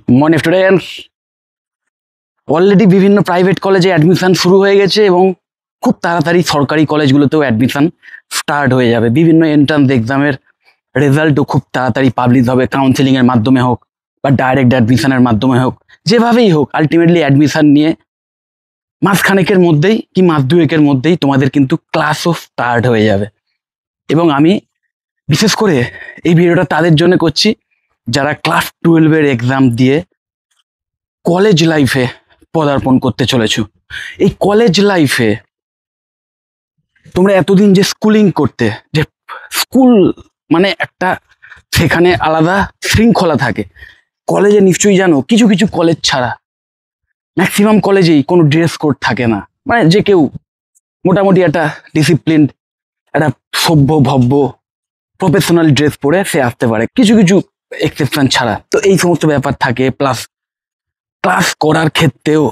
Morning students, already বিভিন্ন private কলেজে admission শুরু হয়ে গেছে এবং খুব তাড়াতাড়ি সরকারি কলেজগুলোতেও অ্যাডমিশন স্টার্ট হয়ে যাবে। বিভিন্ন এন্ট্রান্স এক্সামের রেজাল্টও খুব তাড়াতাড়ি পাবলিশ হবে, কাউন্সিলিংয়ের মাধ্যমে হোক বা ডাইরেক্ট অ্যাডমিশনের মাধ্যমে হোক, যেভাবেই হোক আলটিমেটলি অ্যাডমিশন নিয়ে মাসখানেকের মধ্যেই কি মাস দুয়েকের মধ্যেই তোমাদের কিন্তু ক্লাসও স্টার্ট হয়ে যাবে। এবং আমি বিশেষ করে এই ভিডিওটা তাদের জন্য করছি যারা ক্লাস 12-এর এক্সাম দিয়ে কলেজ লাইফে পদার্পণ করতে চলেছো। এই কলেজ লাইফে তোমরা এতদিন যে স্কুলিং করতে, যে স্কুল মানে একটা সেখানে আলাদা শৃঙ্খলা থাকে। কলেজে নিশ্চয়ই জানো কিছু কিছু কলেজ ছাড়া ম্যাক্সিমাম কলেজেই কোনো ড্রেস কোড থাকে না, মানে যে কেউ মোটামুটি একটা ডিসিপ্লিন, একটা সভ্য ভব্য প্রফেশনাল ড্রেস পরে সে আসতে পারে, কিছু কিছু এক্সেপশন ছাড়া। তো এই সমস্ত ব্যাপার থাকে। প্লাস ক্লাস করার ক্ষেত্রেও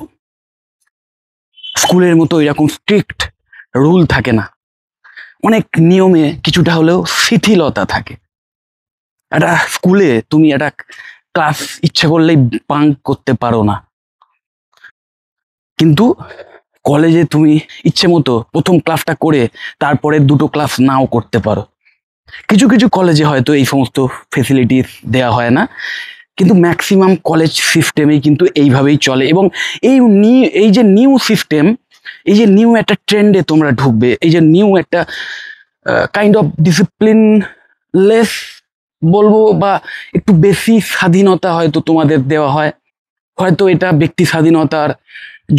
স্কুলের মতো এরকম স্ট্রিক্ট রুল থাকে না, অনেক নিয়মে কিছুটা হলেও শিথিলতা থাকে। একটা স্কুলে তুমি একটা ক্লাস ইচ্ছে করলেই বাঙ্ক করতে পারো না, কিন্তু কলেজে তুমি ইচ্ছে মতো প্রথম ক্লাসটা করে তারপরে দুটো ক্লাস নাও করতে পারো। কিছু কিছু কলেজে হয়তো এই সমস্ত ফেসিলিটিস দেওয়া হয় না, কিন্তু ম্যাক্সিমাম কলেজ সিস্টেমেই কিন্তু এইভাবেই চলে। এবং এই যে নিউ সিস্টেম, এই যে নিউ একটা ট্রেন্ডে তোমরা ঢুকবে, এই যে নিউ একটা কাইন্ড অফ ডিসিপ্লিনলেস বলবো, বা একটু বেশি স্বাধীনতা হয়তো তোমাদের দেওয়া হয়। হয়তো এটা ব্যক্তি স্বাধীনতার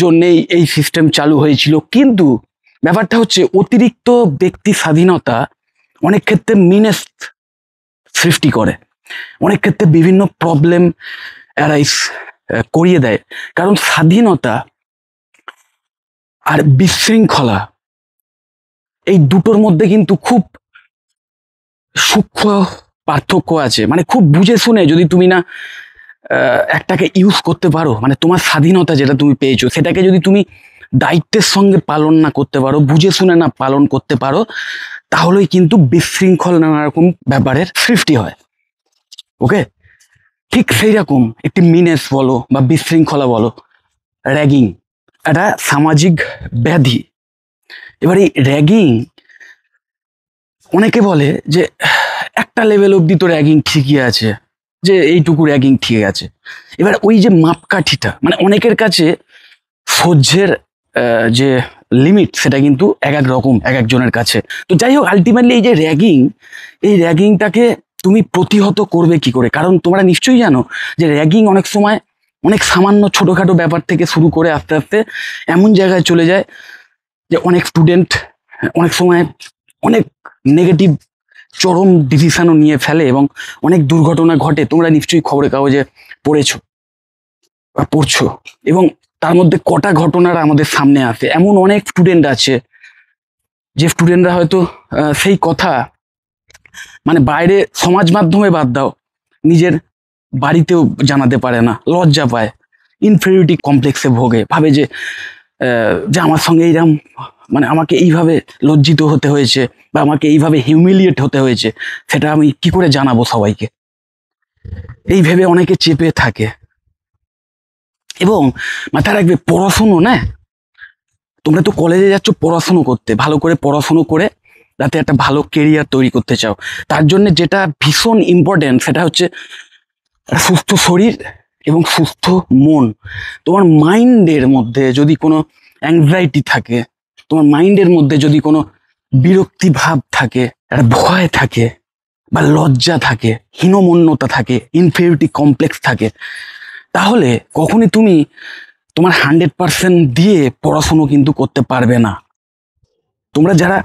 জন্যেই এই সিস্টেম চালু হয়েছিল, কিন্তু ব্যাপারটা হচ্ছে অতিরিক্ত ব্যক্তি স্বাধীনতা অনেক ক্ষেত্রে মিনেস সৃষ্টি করে, অনেক ক্ষেত্রে বিভিন্ন প্রবলেম অ্যারাইজ করিয়ে দেয়। কারণ স্বাধীনতা আর বিশৃঙ্খলা এই দুটোর মধ্যে কিন্তু খুব সূক্ষ্ম পার্থক্য আছে। মানে খুব বুঝে শুনে যদি তুমি না একটাকে ইউজ করতে পারো, মানে তোমার স্বাধীনতা যেটা তুমি পেয়েছো সেটাকে যদি তুমি দায়িত্বের সঙ্গে পালন না করতে পারো, বুঝে শুনে না পালন করতে পারো, তাহলেই কিন্তু বিশৃঙ্খল নানা রকম ব্যাপারের সৃষ্টি হয়। ওকে, ঠিক সেই রকম একটি মিনেস বলো বা বিশৃঙ্খলা বলো, র্যাগিং একটা সামাজিক ব্যাধি। এবার এই র্যাগিং অনেকে বলে যে একটা লেভেল অবধি তো র্যাগিং ঠিকই আছে, যে এইটুকু র্যাগিং ঠিক আছে। এবার ওই যে মাপকাঠিটা, মানে অনেকের কাছে সহ্যের যে লিমিট সেটা কিন্তু এক এক রকম এক একজনের কাছে। তো যাই হোক, আলটিমেটলি এই যে র্যাগিং, এই র্যাগিংটাকে তুমি প্রতিহত করবে কি করে? কারণ তোমরা নিশ্চয়ই জানো যে র্যাগিং অনেক সময় অনেক সামান্য ছোটোখাটো ব্যাপার থেকে শুরু করে আস্তে আস্তে এমন জায়গায় চলে যায় যে অনেক স্টুডেন্ট অনেক সময় অনেক নেগেটিভ চরম ডিসিশনও নিয়ে ফেলে এবং অনেক দুর্ঘটনা ঘটে। তোমরা নিশ্চয়ই খবরের কাগজে পড়েছো বা পড়ছো, এবং তার মধ্যে কটা ঘটনার আমাদের সামনে আসে। এমন অনেক স্টুডেন্ট আছে যে স্টুডেন্টরা হয়তো সেই কথা মানে বাইরে সমাজ মাধ্যমে বাদ দাও, নিজের বাড়িতেও জানাতে পারে না, লজ্জা পায়, ইনফেরিয়রিটি কমপ্লেক্সে ভোগে, ভাবে যে আমার সঙ্গে এইরকম, মানে আমাকে এইভাবে লজ্জিত হতে হয়েছে বা আমাকে এইভাবে হিউমিলিয়েট হতে হয়েছে, সেটা আমি কি করে জানাবো সবাইকে, এই ভেবে অনেকে চেপে থাকে। এবং মাথায় রাখবে, পড়াশুনো না, তোমরা তো কলেজে যাচ্ছ পড়াশুনো করতে, ভালো করে পড়াশুনো করে যাতে একটা ভালো কেরিয়ার তৈরি করতে চাও। তার জন্য যেটা ভীষণ ইম্পর্টেন্ট সেটা হচ্ছে সুস্থ শরীর এবং সুস্থ মন। তোমার মাইন্ডের মধ্যে যদি কোনো অ্যাংজাইটি থাকে, তোমার মাইন্ডের মধ্যে যদি কোনো বিরক্তি ভাব থাকে, একটা ভয় থাকে বা লজ্জা থাকে, হীনমন্যতা থাকে, ইনফেরিয়রিটি কমপ্লেক্স থাকে, তাহলে কখনই তুমি তোমার 100% দিয়ে পড়াশুনো কিন্তু করতে পারবে না। তোমরা যারা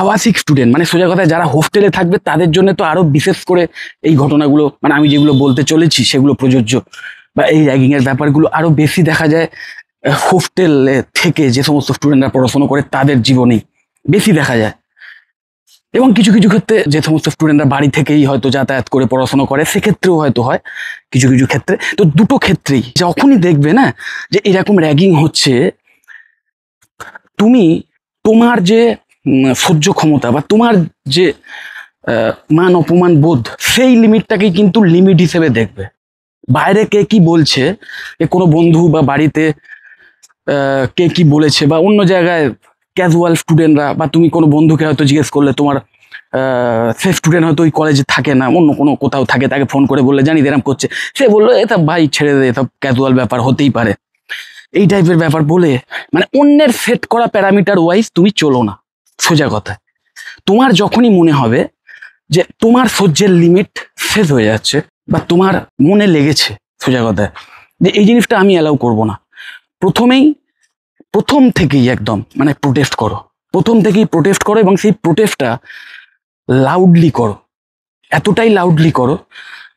আবাসিক স্টুডেন্ট, মানে সোজা কথা যারা হোস্টেলে থাকবে, তাদের জন্য তো আরো বিশেষ করে এই ঘটনাগুলো, মানে আমি যেগুলো বলতে চলেছি সেগুলো প্রযোজ্য, বা এই র্যাগিং এর ব্যাপারগুলো আরো বেশি দেখা যায় হোস্টেলে থেকে যে সমস্ত স্টুডেন্টরা পড়াশোনা করে তাদের জীবনেই বেশি দেখা যায়। এবং কিছু কিছু ক্ষেত্রে যে সমস্ত স্টুডেন্টরা বাড়ি থেকেই হয়তো যাতায়াত করে পড়াশোনা করে, সেক্ষেত্রেও হয়তো হয় কিছু কিছু ক্ষেত্রে। তো দুটো ক্ষেত্রেই যখনই দেখবে না যে এরকম র্যাগিং হচ্ছে, তুমি তোমার যে সহ্য ক্ষমতা বা তোমার যে মান অপমান বোধ, সেই লিমিটটাকেই কিন্তু লিমিট হিসেবে দেখবে। বাইরে কে কি বলছে, কোনো বন্ধু বা বাড়িতে কে কি বলেছে, বা অন্য জায়গায় ক্যাজুয়াল স্টুডেন্টরা, বা তুমি কোনো বন্ধুকে হয়তো জিজ্ঞেস করলে, তোমার সে স্টুডেন্ট হয়তো ওই কলেজে থাকে না, অন্য কোনো কোথাও থাকে, তাকে ফোন করে বললে জানি এরম করছে, সে বললো এটা ভাই ছেড়ে দে, এটা ক্যাজুয়াল ব্যাপার, হতেই পারে, এই টাইপের ব্যাপার বলে, মানে অন্যের সেট করা প্যারামিটার ওয়াইজ তুমি চলো না। সোজা কথা, তোমার যখনই মনে হবে যে তোমার সহ্যের লিমিট শেষ হয়ে যাচ্ছে, বা তোমার মনে লেগেছে সোজা কথায় যে এই জিনিসটা আমি অ্যালাউ করব না, প্রথম থেকেই একদম মানে প্রোটেস্ট করো, প্রথম থেকেই প্রোটেস্ট করো, এবং সেই প্রোটেস্টটা লাউডলি করো, এতটাই লাউডলি করো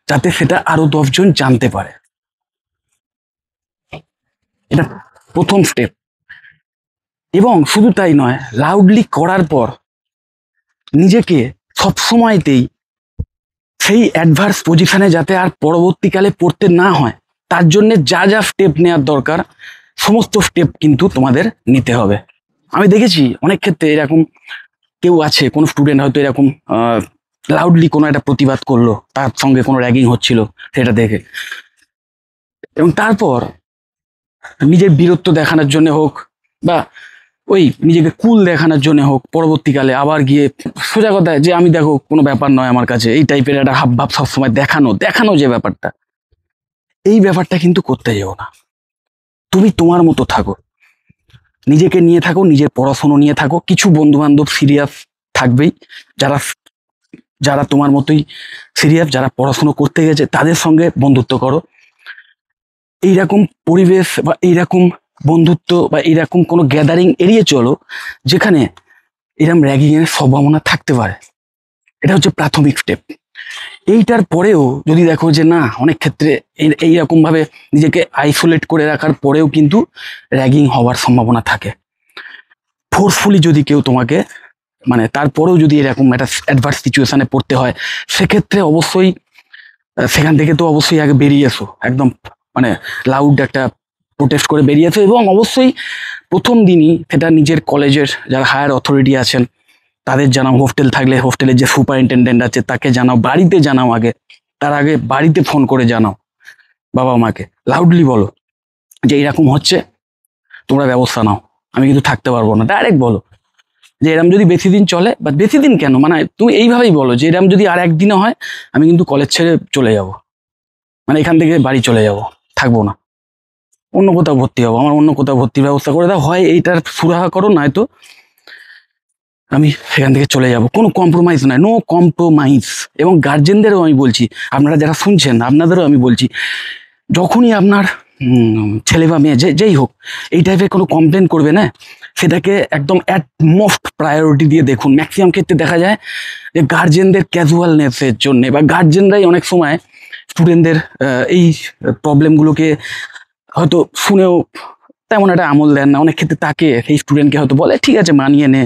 যাতে সেটা আরো 10 জন জানতে পারে। এটা প্রথম স্টেপ। এবং শুধু তাই নয়, লাউডলি করার পর নিজেকে সবসময়তেই সেই অ্যাডভার্স পজিশনে যাতে আর পরবর্তীকালে পড়তে না হয়, তার জন্য যা যা স্টেপ নেওয়ার দরকার সমস্ত স্টেপ কিন্তু তোমাদের নিতে হবে। আমি দেখেছি অনেক ক্ষেত্রে এরকম কেউ আছে, কোনো স্টুডেন্ট হয়তো এরকম লাউডলি কোনো একটা প্রতিবাদ করলো, তার সঙ্গে কোনো র্যাগিং হচ্ছিল সেটা দেখে, এবং তারপর নিজের বীরত্ব দেখানোর জন্য হোক, বা ওই নিজেকে কুল দেখানোর জন্য হোক, পরবর্তীকালে আবার গিয়ে সোজা কথা যে আমি দেখো কোনো ব্যাপার নয় আমার কাছে, এই টাইপের একটা হাবভাব সবসময় দেখানো দেখানো যে ব্যাপারটা, এই ব্যাপারটা কিন্তু করতে যেও না। তুমি তোমার মতো থাকো, নিজেকে নিয়ে থাকো, নিজের পড়াশোনা নিয়ে থাকো, কিছু বন্ধু বান্ধব সিরিয়াস থাকবেই, যারা যারা তোমার মতোই সিরিয়াস, যারা পড়াশুনো করতে গেছে তাদের সঙ্গে বন্ধুত্ব করো। এইরকম পরিবেশ বা এইরকম বন্ধুত্ব বা এইরকম কোনো গ্যাদারিং এড়িয়ে চলো যেখানে এরকম র্যাগিং এর সম্ভাবনা থাকতে পারে। এটা হচ্ছে প্রাথমিক স্টেপ। এইটার পরেও যদি দেখো যে না, অনেক ক্ষেত্রে এইরকম ভাবে নিজেকে আইসোলেট করে রাখার পরেও কিন্তু র্যাগিং হওয়ার সম্ভাবনা থাকে, ফোর্সফুলি যদি কেউ তোমাকে, মানে তারপরেও যদি এরকম একটা অ্যাডভার্স সিচুয়েশনে পড়তে হয়, সেক্ষেত্রে অবশ্যই সেখান থেকে তো অবশ্যই আগে বেরিয়ে এসো, একদম মানে লাউড একটা প্রোটেস্ট করে বেরিয়ে এসো, এবং অবশ্যই প্রথম দিনই সেটা নিজের কলেজের যারা হায়ার অথরিটি আছেন তাদের জানাও, হোস্টেল থাকলে হোস্টেলের যে সুপারিনটেন্ডেন্ট আছে তাকে জানাও, বাড়িতে জানাও, আগে তার আগে বাড়িতে ফোন করে জানাও, বাবা মাকে লাউডলি বলো যে এরকম হচ্ছে, তোমরা ব্যবস্থা নাও, আমি কিন্তু থাকতে পারবো না, ডাইরেক্ট বলো যে এরম যদি বেশি দিন চলে, বা বেশি দিন কেন, মানে তুমি এইভাবেই বলো যে এরম যদি আর একদিনও হয় আমি কিন্তু কলেজ ছেড়ে চলে যাব, মানে এখান থেকে বাড়ি চলে যাব, থাকবো না, অন্য কোথাও ভর্তি হবো, আমার অন্য কোথাও ভর্তির ব্যবস্থা করে দাও, হয় এইটার সুরাহা করো, নয়তো আমি সেখান থেকে চলে যাব, কোনো কম্প্রোমাইজ নয়, নো কম্প্রোমাইজ। এবং গার্জেনদেরও আমি বলছি, আপনারা যারা শুনছেন আপনাদেরও আমি বলছি, যখনই আপনার ছেলে বা মেয়ে যেই হোক এই টাইপের কোনো কমপ্লেন করবে না, সেটাকে একদম অ্যাট মোস্ট প্রায়োরিটি দিয়ে দেখুন। ম্যাক্সিমাম ক্ষেত্রে দেখা যায় যে গার্জেনদের ক্যাজুয়ালনেসের জন্যে, বা গার্জেনরাই অনেক সময় স্টুডেন্টদের এই প্রবলেমগুলোকে হয়তো শুনেও তেমন একটা আমল দেন না, অনেক ক্ষেত্রে তাকে সেই স্টুডেন্টকে হয়তো বলে ঠিক আছে মানিয়ে নে,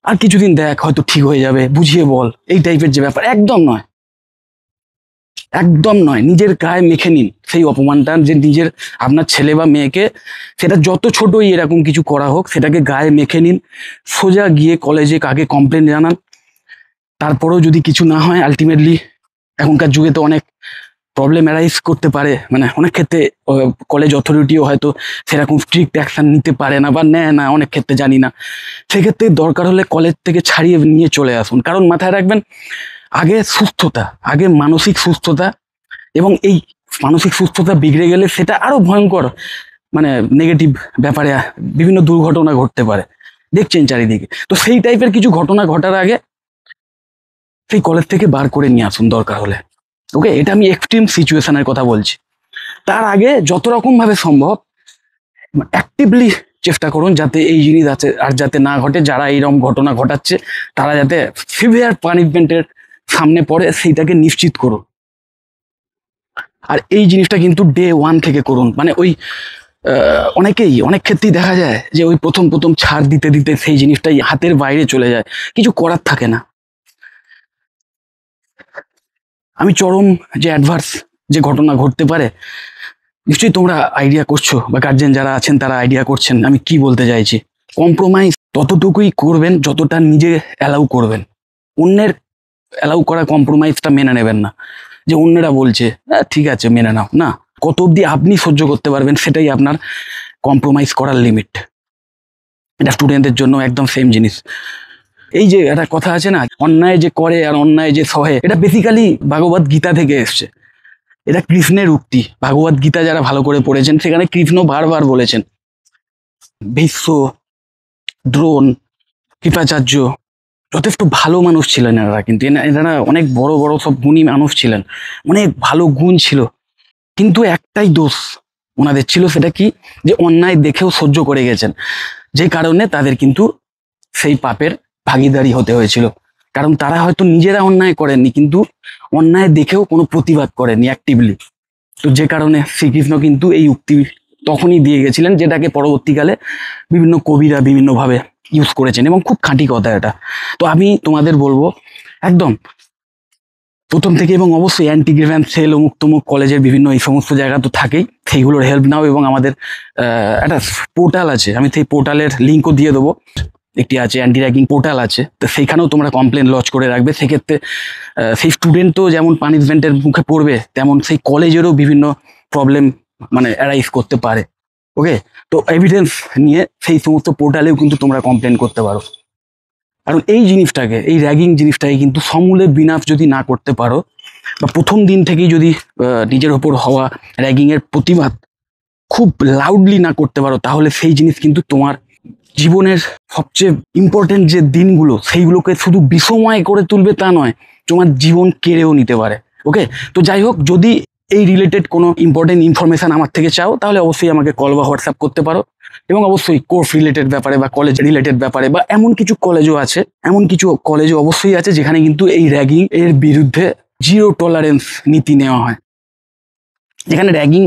আর কিছুদিন দেখ হয়তো ঠিক হয়ে যাবে, বুঝিয়ে বল, এই টাইপের যে ব্যাপার, একদম নয়, একদম নয়। নিজের গায়ে মেখে নিন সেই অপমানটা, যে নিজের আপনার ছেলে বা মেয়েকে, সেটা যত ছোটই এরকম কিছু করা হোক, সেটাকে গায়ে মেখে নিন, সোজা গিয়ে কলেজে কাকে কমপ্লেন জানান, তারপরেও যদি কিছু না হয়, আলটিমেটলি এখনকার যুগে তো অনেক প্রবলেম অ্যারাইজ করতে পারে, মানে অনেক ক্ষেত্রে কলেজ অথরিটিও হয়তো সেরকম স্ট্রিক্ট অ্যাকশন নিতে পারে না, বা নেয় না, অনেক ক্ষেত্রে জানি না, সেক্ষেত্রে দরকার হলে কলেজ থেকে ছাড়িয়ে নিয়ে চলে আসুন। কারণ মাথায় রাখবেন, আগে সুস্থতা, আগে মানসিক সুস্থতা, এবং এই মানসিক সুস্থতা বিগড়ে গেলে সেটা আরো ভয়ঙ্কর, মানে নেগেটিভ ব্যাপারে বিভিন্ন দুর্ঘটনা ঘটতে পারে, দেখছেন চারিদিকে। তো সেই টাইপের কিছু ঘটনা ঘটার আগে সেই কলেজ থেকে বার করে নিয়ে আসুন দরকার হলে, ওকে? এটা আমি এক্সট্রিম সিচুয়েশনের কথা বলছি। তার আগে যত রকম ভাবে সম্ভব অ্যাক্টিভলি চেষ্টা করুন যাতে এই জিনিস আছে আর যাতে না ঘটে, যারা এইরকম ঘটনা ঘটাচ্ছে তারা যাতে সিভিয়ার পানিশমেন্টের সামনে পড়ে, সেইটাকে নিশ্চিত করুন। আর এই জিনিসটা কিন্তু ডে 1 থেকে করুন, মানে ওই অনেকেই অনেক ক্ষেত্রেই দেখা যায় যে ওই প্রথম প্রথম ছাড় দিতে দিতে সেই জিনিসটাই হাতের বাইরে চলে যায়, কিছু করার থাকে না। আমি চরম যে অ্যাডভার্স যে ঘটনা ঘটতে পারে, নিশ্চয়ই তোমরা আইডিয়া করছো, বা গার্জেন যারা আছেন তারা আইডিয়া করছেন আমি কি বলতে চাইছি। কম্প্রোমাইজ ততটুকুই করবেন যতটা নিজে অ্যালাউ করবেন, অন্যের অ্যালাউ করা কম্প্রোমাইজটা মেনে নেবেন না। যে অন্যরা বলছে ঠিক আছে মেনে নাও, না, কত অবধি আপনি সহ্য করতে পারবেন সেটাই আপনার কম্প্রোমাইজ করার লিমিট। এটা স্টুডেন্টদের জন্য একদম সেম জিনিস। এই যে একটা কথা আছে না, অন্যায় যে করে আর অন্যায় যে সহে, এটা বেসিক্যালি ভগবত গীতা থেকে এসছে। এটা কৃষ্ণের উক্তি। ভগবত গীতা যারা ভালো করে পড়েছেন সেখানে কৃষ্ণ বারবার বলেছেন। ভীষ্ম, দ্রোণ, কৃপাচার্য যথেষ্ট ভালো মানুষ ছিলেন এনারা, কিন্তু এনারা অনেক বড় বড় সব গুণী মানুষ ছিলেন, অনেক ভালো গুণ ছিল, কিন্তু একটাই দোষ ওনাদের ছিল, সেটা কি, যে অন্যায় দেখেও সহ্য করে গেছেন, যে কারণে তাদের কিন্তু সেই পাপের ভাগীদারি হতে হয়েছিল। কারণ তারা হয়তো নিজেরা অন্যায় করেননি, কিন্তু অন্যায় দেখেও কোনো প্রতিবাদ করেননি অ্যাক্টিভলি। তো যে কারণে শ্রীকৃষ্ণ কিন্তু এই উক্তি তখনই দিয়ে গেছিলেন, যেটাকে পরবর্তীকালে বিভিন্ন কবিরা বিভিন্নভাবে ইউজ করেছেন, এবং খুব খাঁটি কথা এটা। তো আমি তোমাদের বলবো একদম প্রথম থেকে, এবং অবশ্যই অ্যান্টি গ্রিভেন্স সেল, অমুক তমুক কলেজের বিভিন্ন এই সমস্ত জায়গা তো থাকেই, সেইগুলোর হেল্প নাও। এবং আমাদের একটা পোর্টাল আছে, আমি সেই পোর্টালের লিঙ্কও দিয়ে দেবো, একটি আছে অ্যান্টি র্যাগিং পোর্টাল আছে, তো সেইখানেও তোমরা কমপ্লেন লজ করে রাখবে। সেক্ষেত্রে সেই স্টুডেন্টও যেমন পানিশমেন্টের মুখে পড়বে, তেমন সেই কলেজেরও বিভিন্ন প্রবলেম মানে অ্যারাইজ করতে পারে। ওকে, তো এভিডেন্স নিয়ে সেই সমস্ত পোর্টালেও কিন্তু তোমরা কমপ্লেন করতে পারো। কারণ এই জিনিসটাকে, এই র্যাগিং জিনিসটাকে কিন্তু সমূলে বিনাশ যদি না করতে পারো, বা প্রথম দিন থেকেই যদি নিজের ওপর হওয়া র্যাগিংয়ের প্রতিবাদ খুব লাউডলি না করতে পারো, তাহলে সেই জিনিস কিন্তু তোমার জীবনের সবচেয়ে ইম্পর্টেন্ট যে দিনগুলো, সেইগুলোকে শুধু বিষময় করে তুলবে তা নয়, তোমার জীবন কেড়েও নিতে পারে। ওকে, তো যাই হোক, যদি এই রিলেটেড কোনো ইম্পর্টেন্ট ইনফরমেশন আমার থেকে চাও, তাহলে অবশ্যই আমাকে কল বা হোয়াটসঅ্যাপ করতে পারো। এবং অবশ্যই কোর্স রিলেটেড ব্যাপারে বা কলেজ রিলেটেড ব্যাপারে, বা এমন কিছু কলেজও আছে, এমন কিছু কলেজও অবশ্যই আছে যেখানে কিন্তু এই র্যাগিং এর বিরুদ্ধে জিরো টলারেন্স নীতি নেওয়া হয়, যেখানে র্যাগিং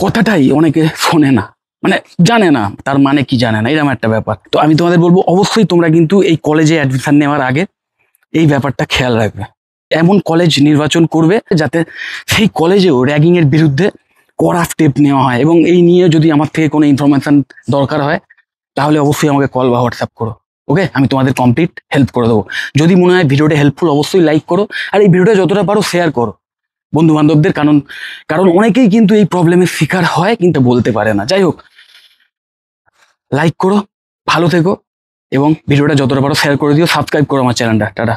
কথাটাই অনেকে শোনে না, মানে জানে না তার মানে কি, জানে না, এরকম একটা ব্যাপার। তো আমি তোমাদের বলবো অবশ্যই তোমরা কিন্তু এই কলেজে অ্যাডমিশন নেওয়ার আগে এই ব্যাপারটা খেয়াল রাখবে, এমন কলেজ নির্বাচন করবে যাতে সেই কলেজেও র্যাগিং এর বিরুদ্ধে কড়া স্টেপ নেওয়া হয়। এবং এই নিয়ে যদি আমার থেকে কোনো ইনফরমেশন দরকার হয়, তাহলে অবশ্যই আমাকে কল বা হোয়াটসঅ্যাপ করো। ওকে, আমি তোমাদের কমপ্লিট হেল্প করে দেবো। যদি মনে হয় ভিডিওটা হেল্পফুল, অবশ্যই লাইক করো, আর এই ভিডিওটা যতটা পারো শেয়ার করো বন্ধু বান্ধবদের, কারণ কারণ অনেকেই কিন্তু এই প্রবলেমের শিকার হয় কিন্তু বলতে পারে না। যাই হোক, লাইক করো, ভালো থেকো, এবং ভিডিওটা যতটা পারো শেয়ার করে দিও, সাবস্ক্রাইব করো আমার চ্যানেলটা। টাটা।